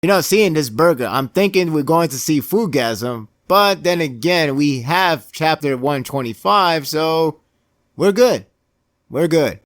Seeing this burger, I'm thinking we're going to see Foodgasm, but then again, we have chapter 125, so we're good. We're good.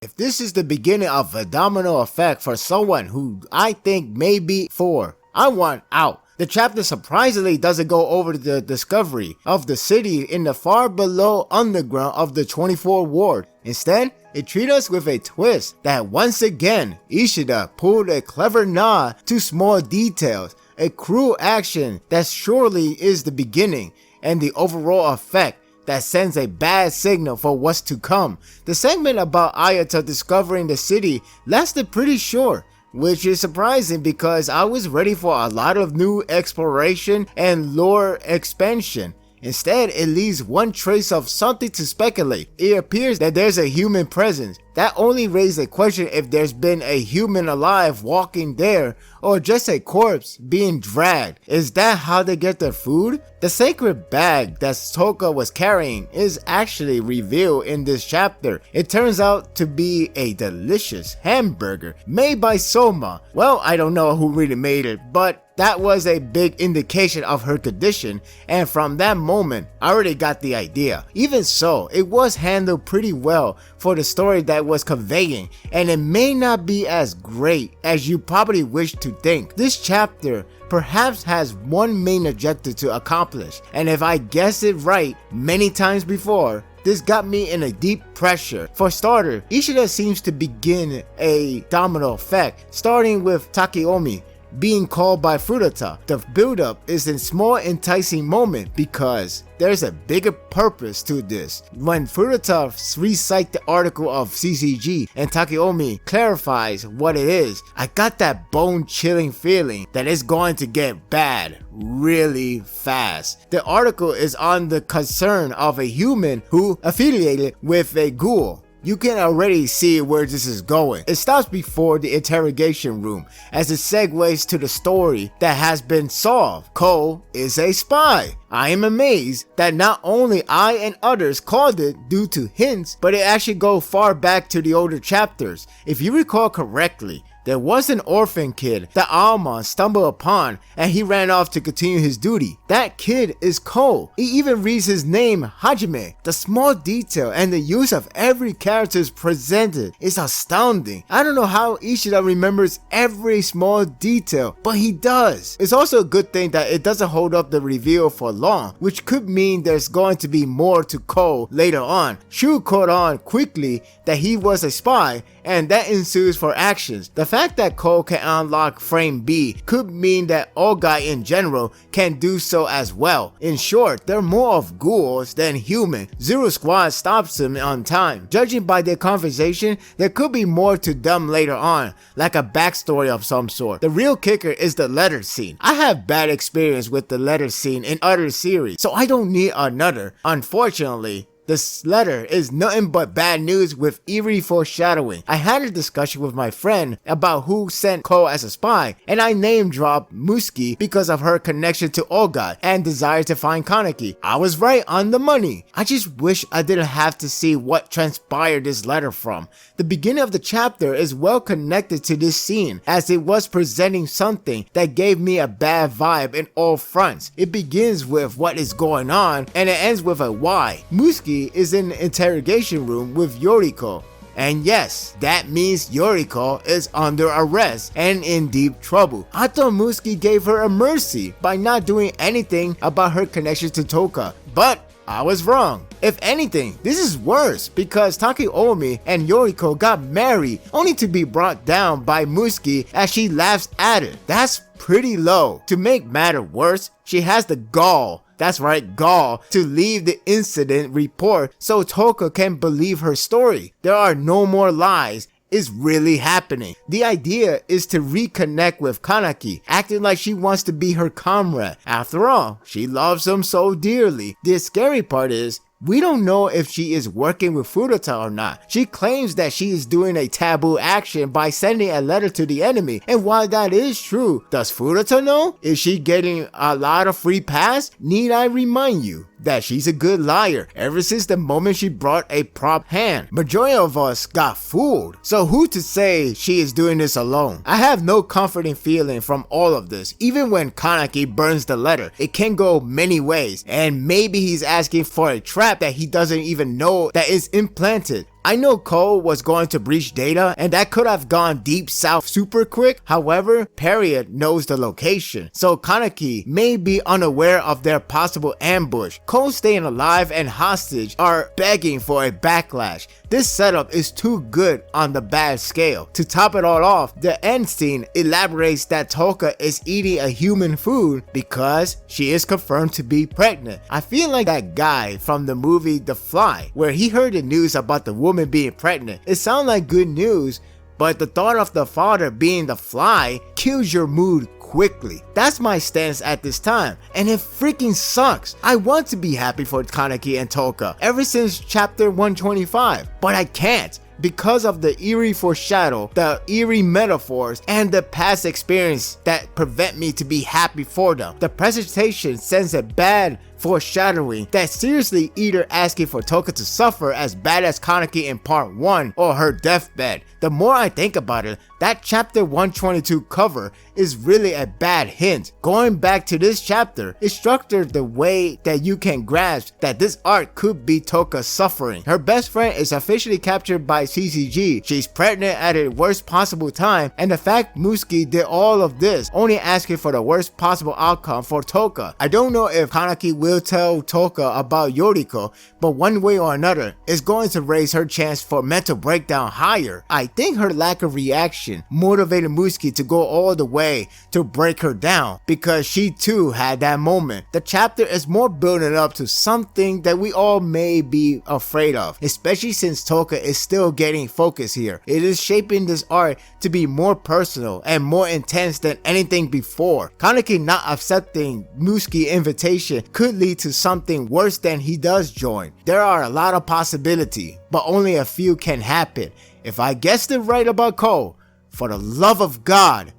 If this is the beginning of a domino effect for someone who I think may be for, I want out. The chapter surprisingly doesn't go over the discovery of the city in the far below underground of the 24 ward. Instead, it treats us with a twist that once again, Ishida pulled a clever nod to small details, a cruel action that surely is the beginning, and the overall effect that sends a bad signal for what's to come. The segment about Ayata discovering the city lasted pretty short, which is surprising because I was ready for a lot of new exploration and lore expansion. Instead, it leaves one trace of something to speculate. It appears that there's a human presence. That only raises a question if there's been a human alive walking there or just a corpse being dragged. Is that how they get their food? The sacred bag that Toka was carrying is actually revealed in this chapter. It turns out to be a delicious hamburger made by Soma. Well, I don't know who really made it, but that was a big indication of her condition, and from that moment, I already got the idea. Even so, it was handled pretty well for the story that was conveying, and it may not be as great as you probably wish to think. This chapter perhaps has one main objective to accomplish, and if I guessed it right many times before, this got me in a deep pressure. For starter, Ishida seems to begin a domino effect, starting with Takeomi being called by Furuta. The build-up is a small enticing moment because there's a bigger purpose to this. When Furuta recites the article of CCG and Takeomi clarifies what it is, I got that bone-chilling feeling that it's going to get bad really fast. The article is on the concern of a human who affiliated with a ghoul. You can already see where this is going. It stops before the interrogation room as it segues to the story that has been solved. Cole is a spy. I am amazed that not only I and others called it due to hints, but it actually goes far back to the older chapters. If you recall correctly, there was an orphan kid that Alma stumbled upon and he ran off to continue his duty. That kid is Cole. He even reads his name Hajime. The small detail and the use of every character presented is astounding. I don't know how Ishida remembers every small detail, but he does. It's also a good thing that it doesn't hold up the reveal for long, which could mean there's going to be more to Cole later on. Shu caught on quickly that he was a spy, and that ensues for actions. The fact that Cole can unlock Frame B could mean that Ogai in general can do so as well. In short, they're more of ghouls than human. Zero Squad stops him on time. Judging by their conversation, there could be more to them later on, like a backstory of some sort. The real kicker is the letter scene. I have bad experience with the letter scene in other series, so I don't need another. Unfortunately, this letter is nothing but bad news with eerie foreshadowing. I had a discussion with my friend about who sent Cole as a spy, and I name dropped Muski because of her connection to Ogai and desire to find Kaneki. I was right on the money. I just wish I didn't have to see what transpired this letter from. The beginning of the chapter is well connected to this scene as it was presenting something that gave me a bad vibe in all fronts. It begins with what is going on and it ends with a why. Muski is in the interrogation room with Yoriko. And yes, that means Yoriko is under arrest and in deep trouble. I thought Muski gave her a mercy by not doing anything about her connection to Toka, but I was wrong. If anything, this is worse because Takeomi and Yoriko got married only to be brought down by Muski as she laughs at it. That's pretty low. To make matter worse, she has the gall, that's right, gall, to leave the incident report so Toka can believe her story. There are no more lies. It's really happening. The idea is to reconnect with Kaneki, acting like she wants to be her comrade. After all, she loves him so dearly. The scary part is, we don't know if she is working with Furuta or not. She claims that she is doing a taboo action by sending a letter to the enemy, and while that is true, does Furuta know? Is she getting a lot of free pass? Need I remind you that she's a good liar ever since the moment she brought a prop hand. Majority of us got fooled, so who to say she is doing this alone? I have no comforting feeling from all of this. Even when Kaneki burns the letter, it can go many ways, and maybe he's asking for a trap that he doesn't even know that is implanted. I know Cole was going to breach data, and that could have gone deep south super quick. However, Period knows the location, so Kaneki may be unaware of their possible ambush. Cole staying alive and hostage are begging for a backlash. This setup is too good on the bad scale. To top it all off, the end scene elaborates that Toka is eating a human food because she is confirmed to be pregnant. I feel like that guy from the movie The Fly, where he heard the news about the woman being pregnant. It sounds like good news, but the thought of the father being the fly kills your mood quickly. That's my stance at this time, and it freaking sucks. I want to be happy for Kaneki and Toka ever since chapter 125, but I can't because of the eerie foreshadow, the eerie metaphors, and the past experience that prevent me to be happy for them. The presentation sends a bad foreshadowing that seriously either asking for Toka to suffer as bad as Kaneki in part 1 or her deathbed. The more I think about it, that chapter 122 cover is really a bad hint. Going back to this chapter, it's structured the way that you can grasp that this arc could be Toka suffering. Her best friend is officially captured by CCG, she's pregnant at the worst possible time, and the fact Musuki did all of this only asking for the worst possible outcome for Toka. I don't know if Kaneki will tell Toka about Yoriko, but one way or another, it's going to raise her chance for mental breakdown higher. I think her lack of reaction motivated Musuki to go all the way to break her down because she too had that moment. The chapter is more building up to something that we all may be afraid of, especially since Toka is still getting focus here. It is shaping this arc to be more personal and more intense than anything before. Kaneki not accepting Musuki's invitation could lead to something worse than he does join. There are a lot of possibilities, but only a few can happen. If I guessed it right about Cole, for the love of God,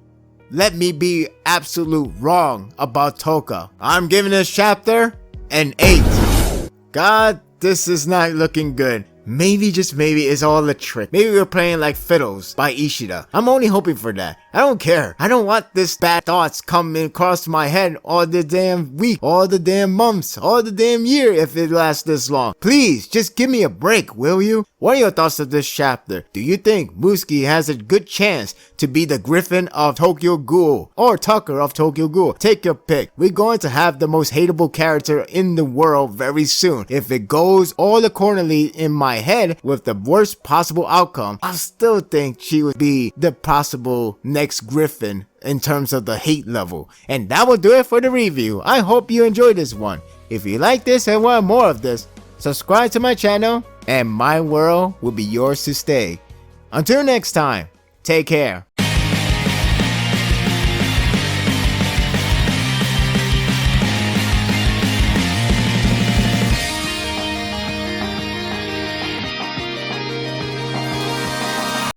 let me be absolute wrong about Toka. I'm giving this chapter an 8. God, this is not looking good. Maybe, just maybe, it's all a trick. Maybe we're playing like Fiddles by Ishida. I'm only hoping for that. I don't care. I don't want this bad thoughts coming across my head all the damn week, all the damn months, all the damn year if it lasts this long. Please, just give me a break, will you? What are your thoughts of this chapter? Do you think Musuki has a good chance to be the Griffin of Tokyo Ghoul or Tucker of Tokyo Ghoul? Take your pick. We're going to have the most hateable character in the world very soon. If it goes all accordingly in my head with the worst possible outcome, I still think she would be the possible next Griffin in terms of the hate level. And that will do it for the review. I hope you enjoyed this one. If you like this and want more of this, subscribe to my channel and my world will be yours to stay. Until next time, take care.